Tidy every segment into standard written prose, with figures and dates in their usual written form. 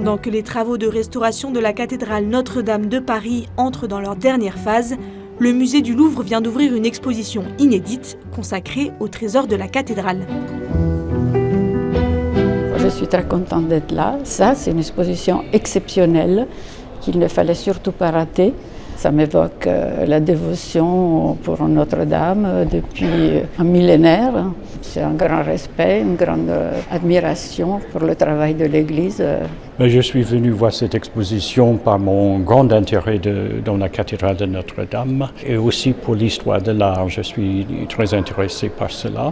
Pendant que les travaux de restauration de la cathédrale Notre-Dame de Paris entrent dans leur dernière phase, le musée du Louvre vient d'ouvrir une exposition inédite consacrée au trésor de la cathédrale. Je suis très contente d'être là. Ça, c'est une exposition exceptionnelle qu'il ne fallait surtout pas rater. Ça m'évoque la dévotion pour Notre-Dame depuis un millénaire. C'est un grand respect, une grande admiration pour le travail de l'Église. Je suis venu voir cette exposition par mon grand intérêt dans la cathédrale de Notre-Dame et aussi pour l'histoire de l'art. Je suis très intéressé par cela.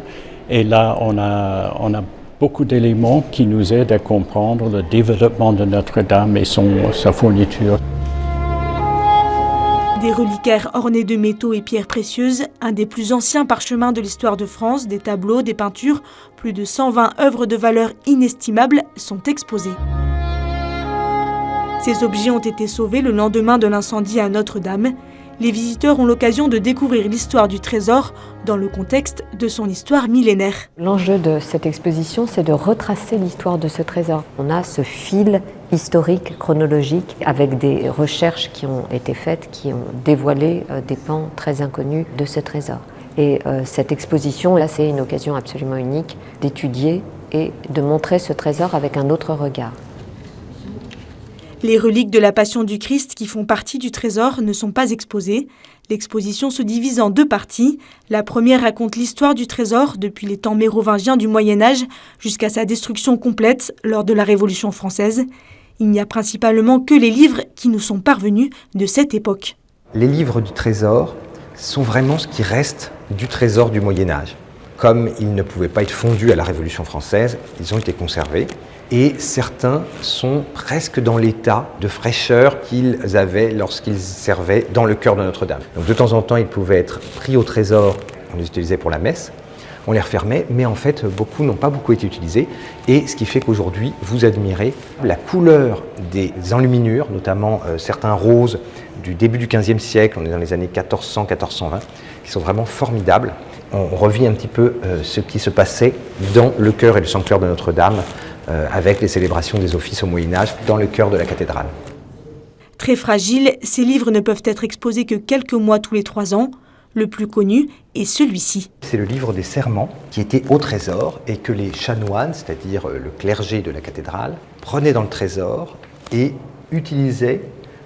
Et là, on a beaucoup d'éléments qui nous aident à comprendre le développement de Notre-Dame et sa fourniture. Des reliquaires ornés de métaux et pierres précieuses, un des plus anciens parchemins de l'histoire de France, des tableaux, des peintures, plus de 120 œuvres de valeur inestimable sont exposées. Ces objets ont été sauvés le lendemain de l'incendie à Notre-Dame. Les visiteurs ont l'occasion de découvrir l'histoire du trésor dans le contexte de son histoire millénaire. L'enjeu de cette exposition, c'est de retracer l'histoire de ce trésor. On a ce fil historique, chronologique, avec des recherches qui ont été faites, qui ont dévoilé des pans très inconnus de ce trésor. Et cette exposition, là, c'est une occasion absolument unique d'étudier et de montrer ce trésor avec un autre regard. Les reliques de la Passion du Christ qui font partie du trésor ne sont pas exposées. L'exposition se divise en deux parties. La première raconte l'histoire du trésor depuis les temps mérovingiens du Moyen-Âge jusqu'à sa destruction complète lors de la Révolution française. Il n'y a principalement que les livres qui nous sont parvenus de cette époque. Les livres du trésor sont vraiment ce qui reste du trésor du Moyen-Âge. Comme ils ne pouvaient pas être fondus à la Révolution française, ils ont été conservés. Et certains sont presque dans l'état de fraîcheur qu'ils avaient lorsqu'ils servaient dans le chœur de Notre-Dame. Donc de temps en temps, ils pouvaient être pris au trésor, on les utilisait pour la messe, on les refermait, mais en fait, beaucoup n'ont pas beaucoup été utilisés. Et ce qui fait qu'aujourd'hui, vous admirez la couleur des enluminures, notamment certains roses du début du XVe siècle, on est dans les années 1400-1420, qui sont vraiment formidables. On revit un petit peu ce qui se passait dans le chœur et le sanctuaire de Notre-Dame, avec les célébrations des offices au Moyen-Âge dans le chœur de la cathédrale. Très fragiles, ces livres ne peuvent être exposés que quelques mois tous les 3 ans. Le plus connu est celui-ci. C'est le livre des serments qui était au trésor et que les chanoines, c'est-à-dire le clergé de la cathédrale, prenaient dans le trésor et utilisaient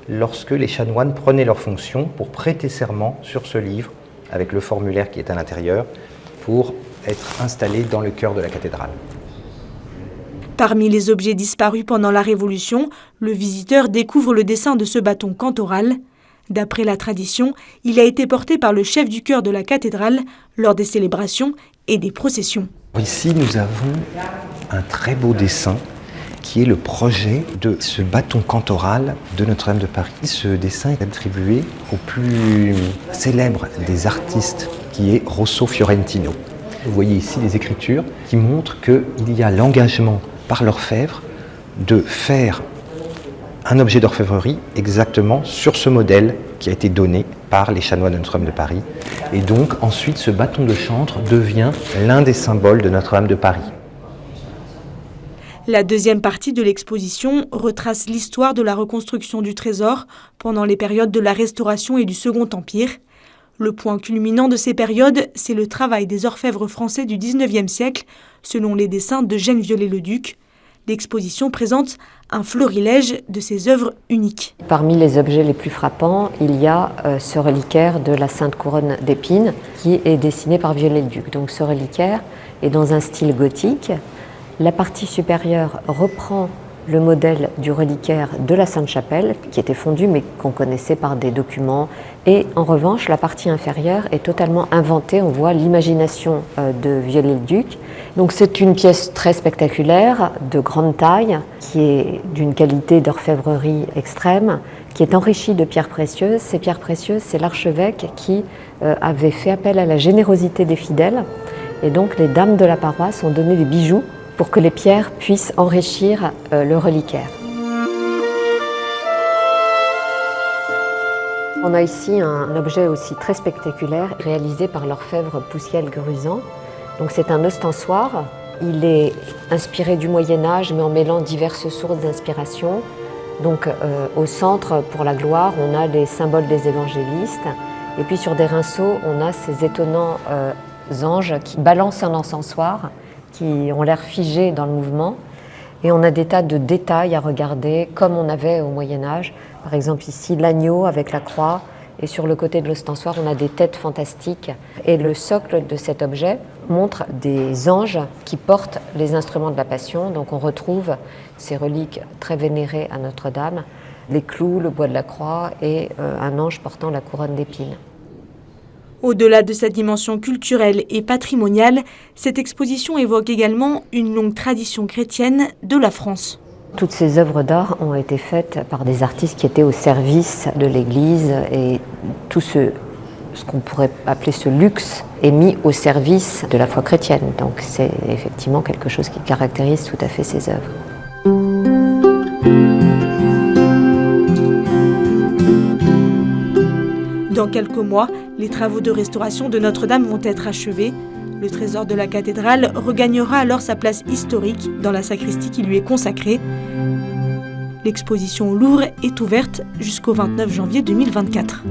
lorsque les chanoines prenaient leurs fonctions pour prêter serment sur ce livre avec le formulaire qui est à l'intérieur pour être installés dans le chœur de la cathédrale. Parmi les objets disparus pendant la Révolution, le visiteur découvre le dessin de ce bâton cantoral. D'après la tradition, il a été porté par le chef du chœur de la cathédrale lors des célébrations et des processions. Ici, nous avons un très beau dessin qui est le projet de ce bâton cantoral de Notre-Dame de Paris. Ce dessin est attribué au plus célèbre des artistes, qui est Rosso Fiorentino. Vous voyez ici les écritures qui montrent qu'il y a l'engagement par l'orfèvre de faire un objet d'orfèvrerie exactement sur ce modèle qui a été donné par les chanoines de Notre-Dame de Paris. Et donc ensuite ce bâton de chantre devient l'un des symboles de Notre-Dame de Paris. La deuxième partie de l'exposition retrace l'histoire de la reconstruction du trésor pendant les périodes de la Restauration et du Second Empire. Le point culminant de ces périodes, c'est le travail des orfèvres français du XIXe siècle, selon les dessins d'Eugène Viollet-le-Duc. L'exposition présente un florilège de ces œuvres uniques. Parmi les objets les plus frappants, il y a ce reliquaire de la Sainte Couronne d'Épines qui est dessiné par Viollet-le-Duc. Donc ce reliquaire est dans un style gothique. La partie supérieure reprend le modèle du reliquaire de la Sainte-Chapelle, qui était fondu mais qu'on connaissait par des documents. Et en revanche, la partie inférieure est totalement inventée. On voit l'imagination de Viollet-le-Duc. Donc c'est une pièce très spectaculaire, de grande taille, qui est d'une qualité d'orfèvrerie extrême, qui est enrichie de pierres précieuses. Ces pierres précieuses, c'est l'archevêque qui avait fait appel à la générosité des fidèles. Et donc les dames de la paroisse ont donné des bijoux pour que les pierres puissent enrichir le reliquaire. On a ici un objet aussi très spectaculaire réalisé par l'orfèvre Poussiel-Gruzan. Donc c'est un ostensoir il est inspiré du Moyen-Âge, mais en mêlant diverses sources d'inspiration. Donc au centre, pour la gloire, on a les symboles des évangélistes. Et puis sur des rinceaux, on a ces étonnants anges qui balancent un encensoir, qui ont l'air figés dans le mouvement. Et on a des tas de détails à regarder, comme on avait au Moyen-Âge. Par exemple ici, l'agneau avec la croix. Et sur le côté de l'ostensoir, on a des têtes fantastiques. Et le socle de cet objet montre des anges qui portent les instruments de la Passion. Donc on retrouve ces reliques très vénérées à Notre-Dame, les clous, le bois de la croix et un ange portant la couronne d'épines. Au-delà de sa dimension culturelle et patrimoniale, cette exposition évoque également une longue tradition chrétienne de la France. Toutes ces œuvres d'art ont été faites par des artistes qui étaient au service de l'Église et tout ce qu'on pourrait appeler ce luxe est mis au service de la foi chrétienne. Donc c'est effectivement quelque chose qui caractérise tout à fait ces œuvres. Dans quelques mois, les travaux de restauration de Notre-Dame vont être achevés. Le trésor de la cathédrale regagnera alors sa place historique dans la sacristie qui lui est consacrée. L'exposition au Louvre est ouverte jusqu'au 29 janvier 2024.